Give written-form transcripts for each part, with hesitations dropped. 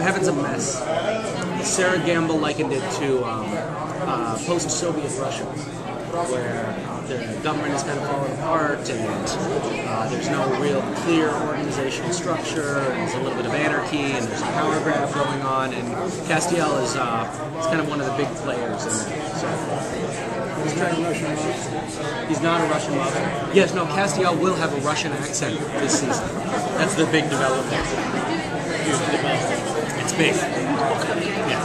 Heaven's a mess. Sarah Gamble likened it to post-Soviet Russia, where the government is kind of falling apart, and there's no real clear organizational structure, and there's a little bit of anarchy, and there's a power grab going on, and Castiel is kind of one of the big players in that. So. He's not a Russian mother. Yes, no, Castiel will have a Russian accent this season. That's the big development. It's big. Yeah.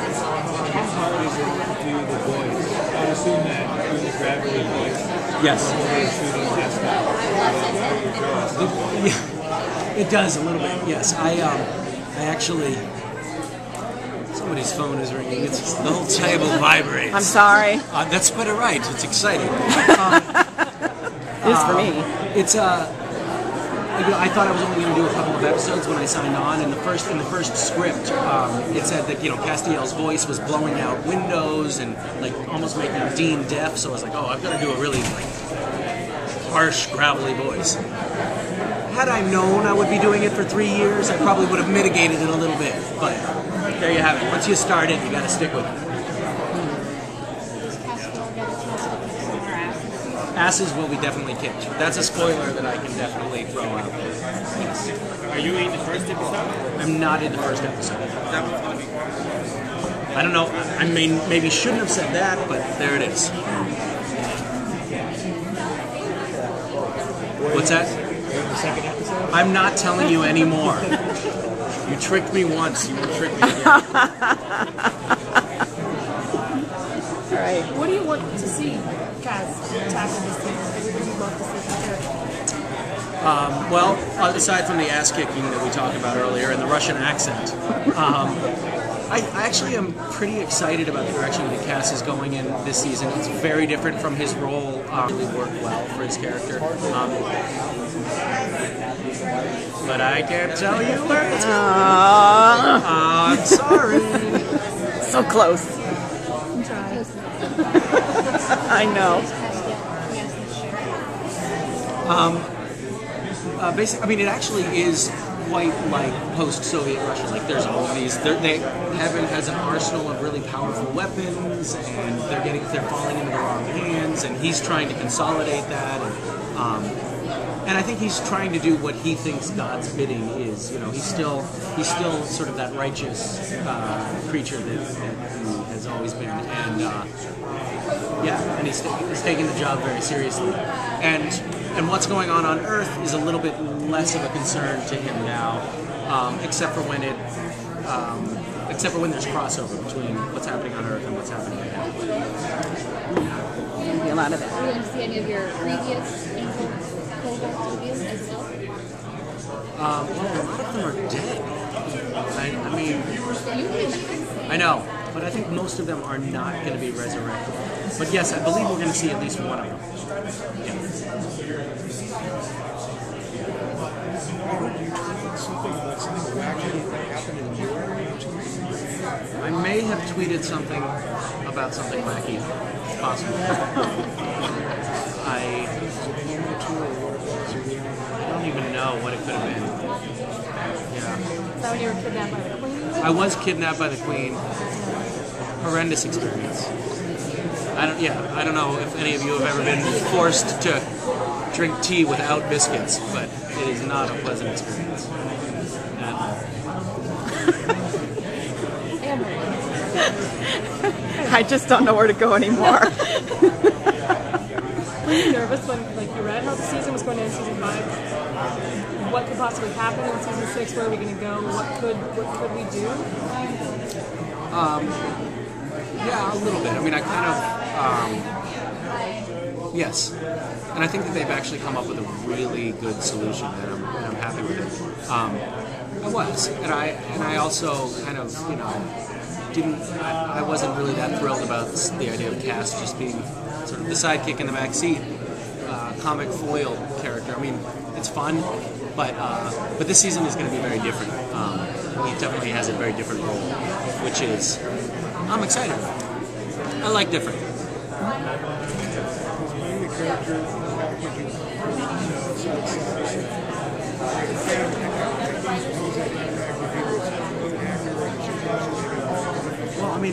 How hard is it to do the voice? I assume that doing the gravelly voice. Yes. Shooting it does a little bit. Yes, I actually. Somebody's phone is ringing. It's the whole table vibrates. I'm sorry. That's quite all right. It's exciting. It is for me. It's I thought I was only going to do a couple of episodes when I signed on. In the first script, it said that Castiel's voice was blowing out windows and like almost making Dean deaf. So I was like, oh, I've got to do a really harsh, gravelly voice. Had I known I would be doing it for 3 years, I probably would have mitigated it a little bit. But there you have it. Once you start it, you got to stick with it. Asses will be definitely kicked. That's a spoiler that I can definitely throw out there. Yes. Are you in the first episode? I'm not in the first episode. That one's going to be. I don't know. I mean, maybe shouldn't have said that, but there it is. What's that? The second episode? I'm not telling you anymore. You tricked me once. You will trick me again. All right. What do you want to see Kaz tackle this season? What would you love to see from her? Well, aside from the ass kicking that we talked about earlier and the Russian accent, I actually am pretty excited about the direction that Cass is going in this season. It's very different from his role. Really worked well for his character. But I can't tell you where it's going. I'm sorry. So close. I know. Basically, I mean, it actually is quite like post-Soviet Russia. Like, there's all of these. Heaven has an arsenal of really powerful weapons, and they're falling into the wrong hands. And he's trying to consolidate that. And I think he's trying to do what he thinks God's bidding is. He's still sort of that righteous creature that he has always been. And and he's taking the job very seriously. And what's going on Earth is a little bit less of a concern to him now, except for when there's crossover between what's happening on Earth and what's happening in Hell. Maybe a lot of that. Are you going to see any of your previous co-host as well? Well, a lot of them are dead. I mean, I know, but I think most of them are not going to be resurrected. But yes, I believe we're going to see at least one of them. Yeah. I may have tweeted something about something wacky. It's possible. I don't even know what it could have been. Yeah. Is that when you were kidnapped by the Queen? I was kidnapped by the Queen. Horrendous experience. I don't know if any of you have ever been forced to drink tea without biscuits, but it is not a pleasant experience. I just don't know where to go anymore. Were you nervous when you read how the season was going to end season 5? What could possibly happen in season 6? Where are we going to go? What could we do? Yeah, a little bit. I mean, I kind of yes, and I think that they've actually come up with a really good solution, and I'm happy with it. I was, and I also kind of I wasn't really that thrilled about the idea of Cass just being sort of the sidekick in the back seat, comic foil character. I mean, it's fun, but this season is going to be very different. He definitely has a very different role, which is I'm excited about. I like different.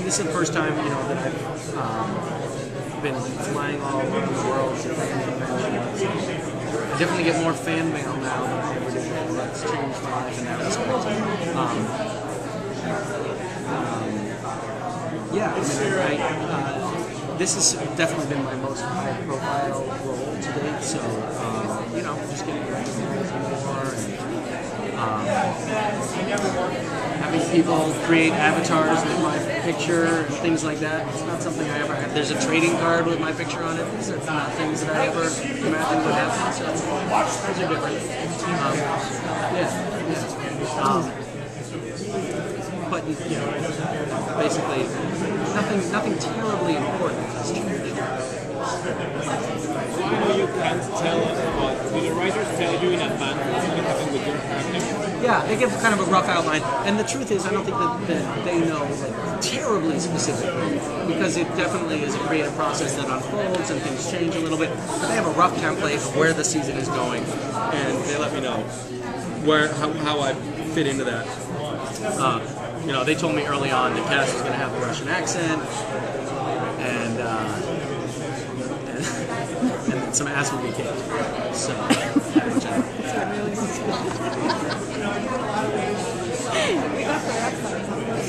this is the first time, you know, that I've been flying all over the world to fan conventions. I definitely get more fan mail now than I ever did before. That's changed my life in that respect. Yeah, I mean, this has definitely been my most high-profile role to date. So, you know, just getting recognized more and having people create avatars with my picture and things like that. It's not something I ever had. There's a trading card with my picture on it. These are not things that I ever imagined would happen. So, those are different. But you know, basically, nothing terribly important has changed. So I know you can't tell us, but do the writers tell you in advance what's going to happen with your character? Yeah, they give kind of a rough outline, and the truth is, I don't think that they know like terribly specifically, because it definitely is a creative process that unfolds and things change a little bit. But they have a rough template of where the season is going, and they let me know how I fit into that. You know, they told me early on the cast was going to have a Russian accent, and some ass would be kicked. So,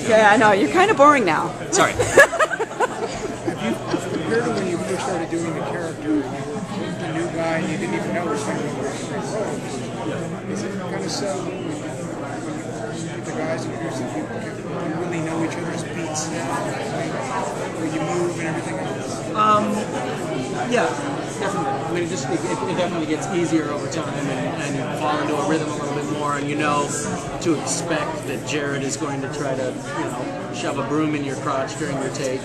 Yeah, I know. You're kind of boring now. sorry. Compared to when you first started doing the character, you were a new guy and you didn't even know it was going to be a great role. Is it kind of so when you get the guys and producers, you really know each other's beats now, where you move and everything else? Yeah, definitely. I mean, it definitely gets easier over time, and you fall into a rhythm a little bit more, and you know to expect that Jared is going to try to, you know, shove a broom in your crotch during your take,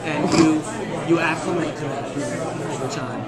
and you acclimate to that over time.